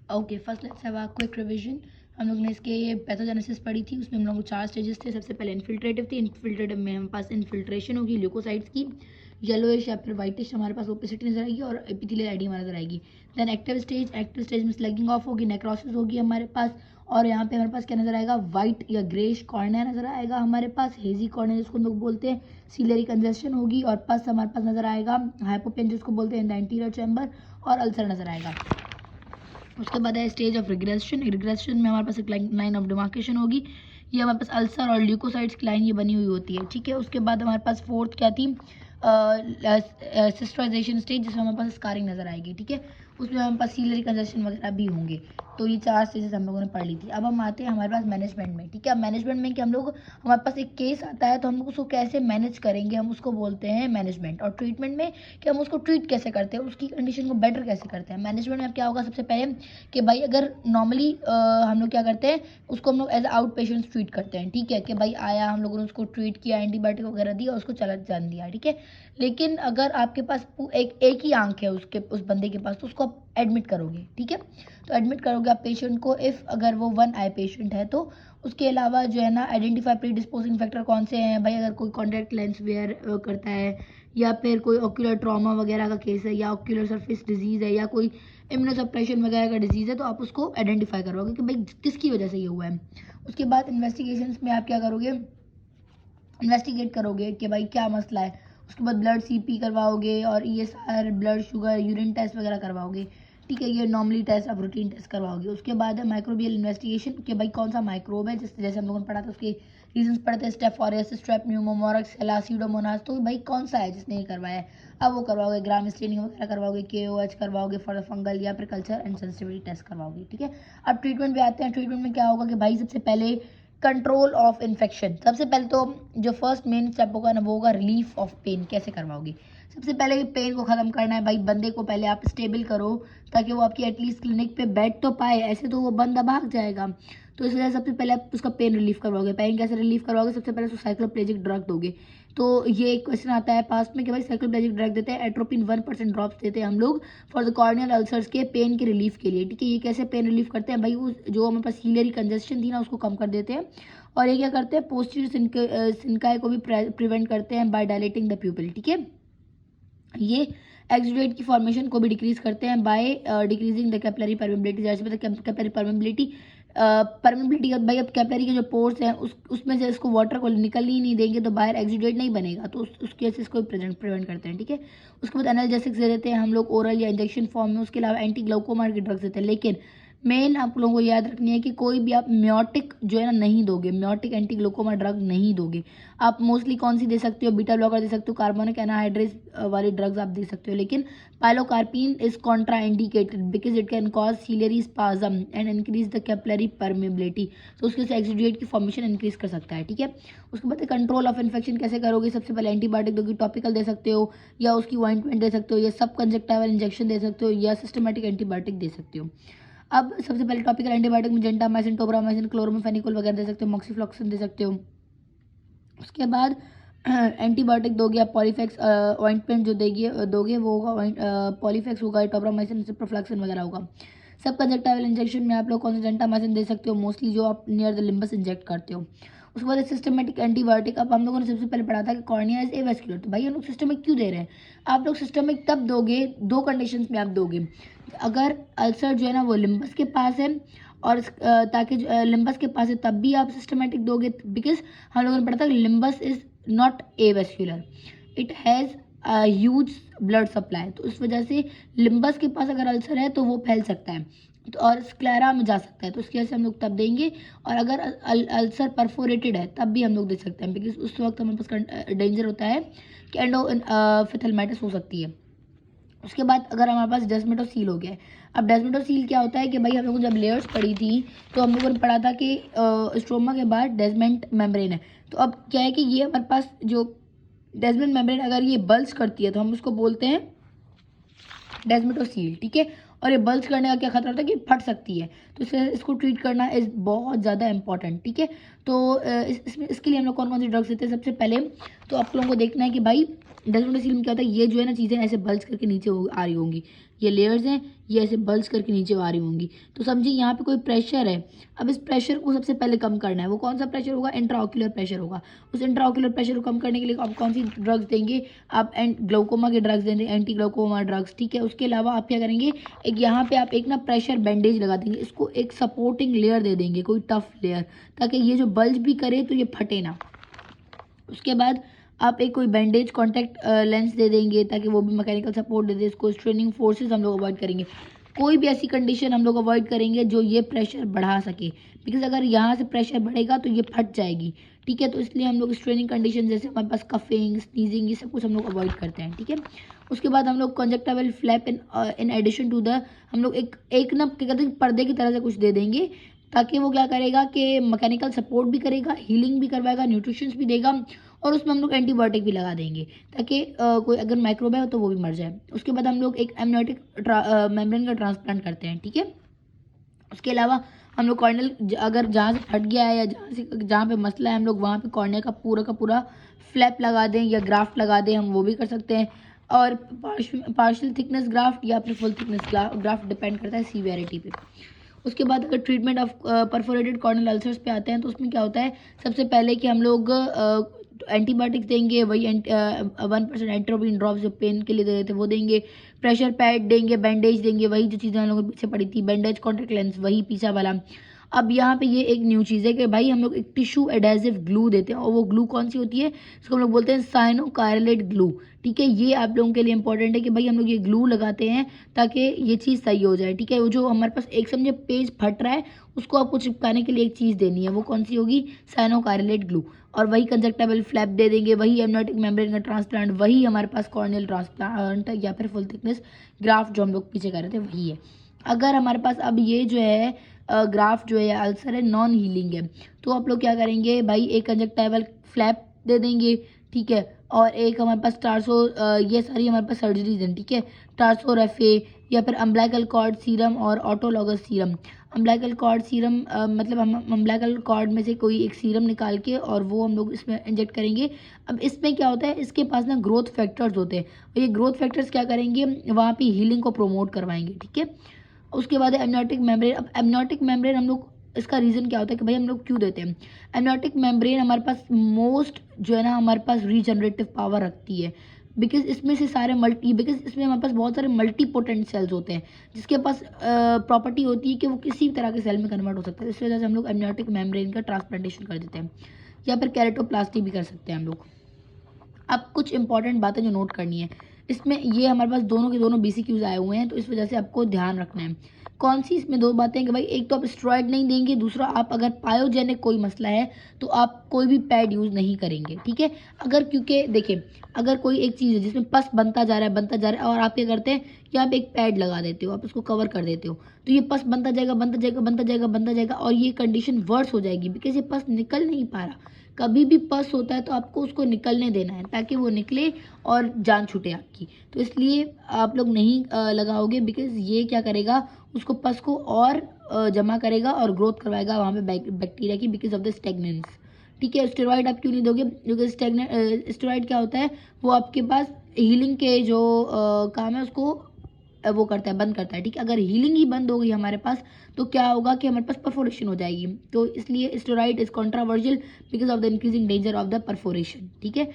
Okay, first let's have a quick revision. हम लोग ने इसके पैथोजेनेसिस पढ़ी थी, उसमें हम लोग को 4 स्टेजेस थे। सबसे पहले इन्फिल्ट्रेटिव थी। इन्फिल्ट्रेटिव में हमारे पास इन्फिल्ट्रेशन होगी ल्यूकोसाइट्स की, येलोइश या फिर वाइटिश हमारे पास ओपेसिटी नजर आएगी और एपिथेलियल एडिमा नजर आएगी। Then active stage, active stage में स्लगिंग ऑफ होगी, नेक्रोसिस होगी हमारे पास, और यहाँ पे हमारे पास क्या नजर आएगा, वाइट या ग्रेश कॉर्निया नजर आएगा हमारे पास, हेजी कॉर्निया जिसको हम लोग बोलते हैं, सीलरी कंजेशन होगी, और पस हमारे पास नजर आएगा, हाइपोपेन जिसको बोलते हैं इन द एंटीरियर चैम्बर, और अल्सर नजर आएगा। उसके बाद है स्टेज ऑफ रिग्रेशन। रिग्रेशन में हमारे पास एक लाइन ऑफ डिमार्केशन होगी, ये हमारे पास अल्सर और ल्यूकोसाइड्स की लाइन ये बनी हुई होती है, ठीक है। उसके बाद हमारे पास फोर्थ क्या थी, सिस्टराइजेशन स्टेज, जिसमें हमारे पास स्कारिंग नजर आएगी, ठीक है। उसमें हमारे पास सीलरी कंजेशन वगैरह भी होंगे। तो ये 4 स्टेजेस हम लोगों ने पढ़ ली थी। अब हम आते हैं हमारे पास मैनेजमेंट में, ठीक है। मैनेजमेंट में कि हम लोग, हमारे पास एक केस आता है तो हम लोग उसको कैसे मैनेज करेंगे, हम उसको बोलते हैं मैनेजमेंट। और ट्रीटमेंट में कि हम उसको ट्रीट कैसे करते हैं, उसकी कंडीशन को बेटर कैसे करते हैं। मैनेजमेंट में क्या होगा, सबसे पहले कि भाई अगर नॉर्मली हम लोग क्या करते हैं, उसको हम लोग एज आउट पेशेंट्स ट्रीट करते हैं, ठीक है। कि भाई आया, हम लोगों ने उसको ट्रीट किया, एंटीबायोटिक वगैरह दिया, उसको चला जान दिया, ठीक है। लेकिन अगर आपके पास एक ही आंख है उसके, उस बंदे के पास, तो उसको आप एडमिट करोगे, ठीक है। तो एडमिट करोगे आप पेशेंट को, इफ़ अगर वो 1 आई पेशेंट है तो। उसके अलावा जो है ना, आइडेंटिफाई प्री डिस्पोजिंग फैक्टर कौन से हैं भाई, अगर कोई कॉन्टैक्ट लेंस वेयर करता है, या फिर कोई ऑक्यूलर ट्रॉमा वगैरह का केस है, या ऑक्यूलर सरफेस डिजीज़ है, या कोई इम्यूनोसप्रेशन वगैरह का डिजीज़ है, तो आप उसको आइडेंटिफाई करोगे कि भाई किसकी वजह से ये हुआ है। उसके बाद इन्वेस्टिगेशंस में आप क्या करोगे, इन्वेस्टिगेट करोगे कि भाई क्या मसला है। उसके बाद ब्लड सीपी करवाओगे, और ESR, blood sugar, urine test वगैरह करवाओगे, ठीक है। ये नॉर्मली टेस्ट, आप रूटीन टेस्ट करवाओगे। उसके बाद है माइक्रोबियल इन्वेस्टिगेशन कि भाई कौन सा माइक्रोब है, जैसे हम लोगों ने पढ़ा था, उसके रीजंस पढ़े थे, स्टेफ ऑरियस, स्ट्रेप न्यूमोमोरक्स, सीडोमोनास। तो भाई कौन सा है जिसने ये करवाया है, अब वो करवाओगे। ग्राम स्टेनिंग वगैरह करवाओगे, KOH करवाओगे फॉर द फंगल, या फिर कल्चर एंड सेंसिटिविटी टेस्ट करवाओगे, ठीक है। अब ट्रीटमेंट पे आते हैं। ट्रीटमेंट में क्या होगा कि भाई सबसे पहले कंट्रोल ऑफ इन्फेक्शन। सबसे पहले तो जो फर्स्ट मेन स्टेप होगा ना, वो होगा रिलीफ ऑफ पेन। कैसे करवाओगे, सबसे पहले पेन को ख़त्म करना है भाई। बंदे को पहले आप स्टेबल करो, ताकि वो आपकी एटलीस्ट क्लिनिक पे बैठ तो पाए, ऐसे तो वो बंदा भाग जाएगा। तो इस वजह से सबसे पहले आप उसका पेन रिलीफ करवाओगे। पेन कैसे रिलीफ करवाओगे, सबसे पहले उसको साइक्लोप्लेजिक ड्रग दोगे। तो ये एक क्वेश्चन आता है पास्ट में कि भाई साइक्लोप्लेजिक ड्रग देते हैं, एट्रोपिन 1% ड्रॉप्स देते हैं हम लोग फॉर द कॉर्नियल अल्सर्स के पेन के रिलीफ के लिए, ठीक है। ये कैसे पेन रिलीफ करते हैं भाई, वो जो हमारे पास सीलरी कंजेस्शन थी ना, उसको कम कर देते हैं। और ये क्या करते हैं, पोस्टीरियर सिनकाई को भी प्रिवेंट करते हैं बाय डायलेटिंग द प्यूपिल, ठीक है। ये एक्सुडेट की फॉर्मेशन को भी डिक्रीज करते हैं by decreasing the capillary permeability. जैसे कैपिलरी परमेबिलिटी, परमेबिलिटी भाई, अब कैपिलरी के जो पोर्स हैं उसमें से इसको वाटर को निकल ही नहीं देंगे तो बाहर एक्सुडेट नहीं बनेगा, तो उसके से इसको प्रिवेंट करते हैं, ठीक है। उसके बाद एनाल्जेसिक्स दे देते हैं हम लोग ओरल या इंजेक्शन फॉर्म में। उसके अलावा एंटी ग्लाइकोमा के ड्रग्स देते हैं। लेकिन मेन आप लोगों को याद रखनी है कि कोई भी आप म्योटिक जो है ना नहीं दोगे, म्योटिक एंटी ग्लूकोमा ड्रग नहीं दोगे। आप मोस्टली कौन सी दे सकते हो, बीटा ब्लॉकर दे सकते हो, कार्बोनिक एनहाइड्रेस वाली ड्रग्स आप दे सकते हो। लेकिन pilocarpine is Contra indicated because it can cause ciliary spasm and increase the capillary permeability. तो उसके से एक्सुडेट की फॉर्मेशन इंक्रीज कर सकता है, ठीक है। उसके बाद कंट्रोल ऑफ इन्फेक्शन कैसे करोगे, सबसे पहले एंटीबायोटिक दोगे, टॉपिकल दे सकते हो, या उसकी ऑइंटमेंट दे सकते हो, या सब कंजक्टाइवल इंजेक्शन दे सकते हो, या सिस्टमेटिक एंटीबायोटिक दे सकते हो। अब सबसे पहले टॉपिकल एंटीबायोटिक में जेंटामाइसिन, टोब्रामाइसिन, क्लोरोमेफेनिकोल वगैरह दे सकते हो, मॉक्सीफ्लॉक्सिन दे सकते हो। उसके बाद एंटीबायोटिक दोगे आप, पॉलीफेक्स ऑइंटमेंट जो दोगे वो होगा पॉलीफेक्स होगा, टोब्रामाइसिन, सिप्रोफ्लैक्सिन वगैरह होगा। सब कंजक्टाइवल इंजेक्शन में आप लोग कौन सा, जेंटामाइसिन दे सकते हो, मोस्टली जो आप नियर द लिम्बस इंजेक्ट करते हो। उसके बाद सिस्टमेटिक एंटीबायोटिक, अब हम लोगों ने सबसे पहले पढ़ा था कि कॉर्निया इज एवेस्कुलर, तो भाई हम लोग सिस्टमिक क्यों दे रहे हैं, आप लोग सिस्टमिक तब दोगे, 2 कंडीशंस में आप दोगे। अगर अल्सर जो है ना वो लिम्बस के पास है, और ताकि लिम्बस के पास है तब भी आप सिस्टमेटिक दोगे, बिकॉज हम लोगों ने पढ़ा था limbus is not avascular, it has huge blood supply. तो इस वजह से लिम्बस के पास अगर अल्सर है तो वो फैल सकता है, तो और स्क्लेरा में जा सकता है, तो उसकी वजह से हम लोग तब देंगे। और अगर अल्सर परफोरेटेड है तब भी हम लोग दे सकते हैं, बिकॉज उस वक्त हमारे पास डेंजर होता है कि एंडोफिथेलमाइटिस हो सकती है। उसके बाद अगर हमारे पास डेस्मेटोसील हो गया है, अब डेस्मेटोसील क्या होता है कि भाई हम लोगों ने जब लेयर्स पढ़ी थी तो हम लोगों ने पढ़ा था कि स्ट्रोमा के बाद डेस्मेंट मेम्ब्रेन है। तो अब क्या है कि ये हमारे पास जो डेस्मेंट मेम्ब्रेन अगर ये बल्ज करती है तो हम उसको बोलते हैं डेस्मेटोसील, ठीक है। और ये बल्ज करने का क्या खतरा होता है कि फट सकती है, तो इसको ट्रीट करना इज बहुत ज़्यादा इंपॉर्टेंट, ठीक है। तो इसके लिए हम लोग कौन कौन सी ड्रग्स देते हैं, सबसे पहले तो आप लोगों को देखना है कि भाई डेस्मेटोसील में क्या होता है, ये जो है ना चीज़ें ऐसे बल्ज करके नीचे आ रही होंगी, ये लेयर्स हैं, ये ऐसे बल्ज करके नीचे आ रही होंगी। तो समझिए यहाँ पे कोई प्रेशर है। अब इस प्रेशर को सबसे पहले कम करना है। वो कौन सा प्रेशर होगा? इंट्राऑक्यूलर प्रेशर होगा। उस इंट्राऑक्यूलर प्रेशर को कम करने के लिए आप कौन सी ड्रग्स देंगे? आप ग्लाउकोमा के ड्रग्स देंगे, एंटी ग्लाउकोमा ड्रग्स, ठीक है। उसके अलावा आप क्या करेंगे, एक यहाँ पे आप एक ना प्रेशर बैंडेज लगा देंगे, इसको एक सपोर्टिंग लेयर दे देंगे, कोई टफ लेयर, ताकि ये जो बल्ज भी करे तो ये फटे ना। उसके बाद आप एक कोई बैंडेज कॉन्टैक्ट लेंस दे देंगे, ताकि वो भी मैकेनिकल सपोर्ट दे दे इसको। स्ट्रेनिंग फोर्सेस हम लोग अवॉइड करेंगे। कोई भी ऐसी कंडीशन हम लोग अवॉइड करेंगे जो ये प्रेशर बढ़ा सके, बिकॉज अगर यहाँ से प्रेशर बढ़ेगा तो ये फट जाएगी, ठीक है। तो इसलिए हम लोग स्ट्रेनिंग कंडीशन जैसे हमारे पास कफिंग, स्नीजिंग, ये सब कुछ हम लोग अवॉइड करते हैं, ठीक है। उसके बाद हम लोग conjunctival flap in addition to the, हम लोग एक ना क्या कहते हैं पर्दे की तरह से कुछ दे देंगे, ताकि वो क्या करेगा कि मैकेनिकल सपोर्ट भी करेगा, हीलिंग भी करवाएगा, न्यूट्रिशंस भी देगा, और उसमें हम लोग एंटीबायोटिक भी लगा देंगे, ताकि कोई अगर माइक्रोब है तो वो भी मर जाए। उसके बाद हम लोग एक एमनियोटिक मेम्ब्रेन का ट्रांसप्लांट करते हैं, ठीक है। उसके अलावा हम लोग कॉर्नियल, अगर जहाँ से फट गया है या जहाँ पे मसला है, हम लोग वहाँ पे कॉर्निया का पूरा फ्लैप लगा दें या ग्राफ्ट लगा दें, हम वो भी कर सकते हैं। और पार्शियल थिकनेस ग्राफ्ट या फिर फुल थिकनेस ग्राफ्ट डिपेंड करता है सीवियरिटी पे। उसके बाद अगर treatment of perforated corneal ulcers पे आते हैं, तो उसमें क्या होता है, सबसे पहले कि हम लोग एंटीबायोटिक्स देंगे, वही 1% एंट्रोपिन ड्रॉप्स जो पेन के लिए दे देते वो देंगे, प्रेशर पैड देंगे, बैंडेज देंगे, वही जो चीज़ें हम लोगों को पीछे पड़ी थी, बैंडेज, कॉन्टैक्ट लेंस, वही पीछा वाला। अब यहाँ पे ये एक न्यू चीज़ है कि भाई हम लोग एक टिश्यू एडेसिव ग्लू देते हैं, और वो ग्लू कौन सी होती है, इसको हम लोग बोलते हैं साइनोकार्लेट ग्लू, ठीक है। ये आप लोगों के लिए इंपॉर्टेंट है कि भाई हम लोग ये ग्लू लगाते हैं ताकि ये चीज़ सही हो जाए, ठीक है। वो जो हमारे पास एक समझे पेज फट रहा है, उसको आपको चिपकाने के लिए एक चीज़ देनी है, वो कौन सी होगी, साइनोकार्लेट ग्लू। और वही कंजक्टिवल फ्लैप दे देंगे, वही एमनियोटिक मेम्ब्रेन का ट्रांसप्लांट, वही हमारे पास कॉर्नियल ट्रांसप्लांट या फिर फुल थिकनेस ग्राफ्ट जो हम लोग पीछे कर रहे थे वही है। अगर हमारे पास अब ये जो है ग्राफ्ट जो है अल्सर है, नॉन हीलिंग है, तो आप लोग क्या करेंगे भाई, एक कंजक्टिवल फ्लैप दे देंगे, ठीक है। और एक हमारे पास टार्सो, ये सारी हमारे पास सर्जरीज हैं, ठीक है। टार्सो रेफे या फिर अम्बिलिकल कॉर्ड सीरम और autologous serum. Umbilical cord serum मतलब हम अम्बिलिकल कॉर्ड में से कोई एक सीरम निकाल के और वो हम लोग इसमें इंजेक्ट करेंगे। अब इसमें क्या होता है, इसके पास ना ग्रोथ फैक्टर्स होते हैं, और ये ग्रोथ फैक्टर्स क्या करेंगे, वहाँ पे हीलिंग को प्रमोट करवाएंगे, ठीक है। उसके बाद है एमनियोटिक मेम्ब्रेन। अब एमनियोटिक मेम्ब्रेन हम लोग, इसका रीज़न क्या होता है कि भाई हम लोग क्यों देते हैं, एमनियोटिक मेम्ब्रेन हमारे पास मोस्ट जो है ना हमारे पास रीजनरेटिव पावर रखती है, बिकॉज इसमें से सारे बिकॉज इसमें हमारे पास बहुत सारे मल्टी पोटेंट सेल्स होते हैं, जिसके पास प्रॉपर्टी होती है कि वो किसी भी तरह के सेल में कन्वर्ट हो सकता है। इस वजह से हम लोग एमनियोटिक मेम्ब्रेन का ट्रांसप्लांटेशन कर देते हैं, या फिर कैरेटोप्लास्टी भी कर सकते हैं हम लोग। अब कुछ इंपॉर्टेंट बातें जो नोट करनी है इसमें, ये हमारे पास दोनों के दोनों BCQs आए हुए हैं, तो इस वजह से आपको ध्यान रखना है। कौन सी इसमें दो बातें कि भाई, एक तो आप स्टेरॉइड नहीं देंगे, दूसरा आप अगर पायोजेनिक कोई मसला है तो आप कोई भी पैड यूज़ नहीं करेंगे, ठीक है। अगर क्योंकि देखिए, अगर कोई एक चीज़ है जिसमें पस बनता जा रहा है और आप क्या करते हैं, कि आप एक पैड लगा देते हो, आप उसको कवर कर देते हो, तो ये पस बनता जाएगा और ये कंडीशन वर्स हो जाएगी, बिकॉज ये पस निकल नहीं पा रहा। कभी भी पस होता है तो आपको उसको निकलने देना है, ताकि वो निकले और जान छूटे आपकी। तो इसलिए आप लोग नहीं लगाओगे, बिकॉज ये क्या करेगा, उसको पस को और जमा करेगा और ग्रोथ करवाएगा वहाँ पे बैक्टीरिया की, बिकॉज ऑफ द स्टेगनेंस, ठीक है। स्टेरॉइड आप क्यों नहीं दोगे, क्योंकि स्टेरॉइड क्या होता है, वो आपके पास हीलिंग के जो काम है उसको वो करता है, बंद करता है, ठीक है। अगर हीलिंग ही बंद हो गई हमारे पास, तो क्या होगा कि हमारे पास परफोरेशन हो जाएगी। तो इसलिए steroid is controversial because of the increasing danger of the perforation, ठीक है।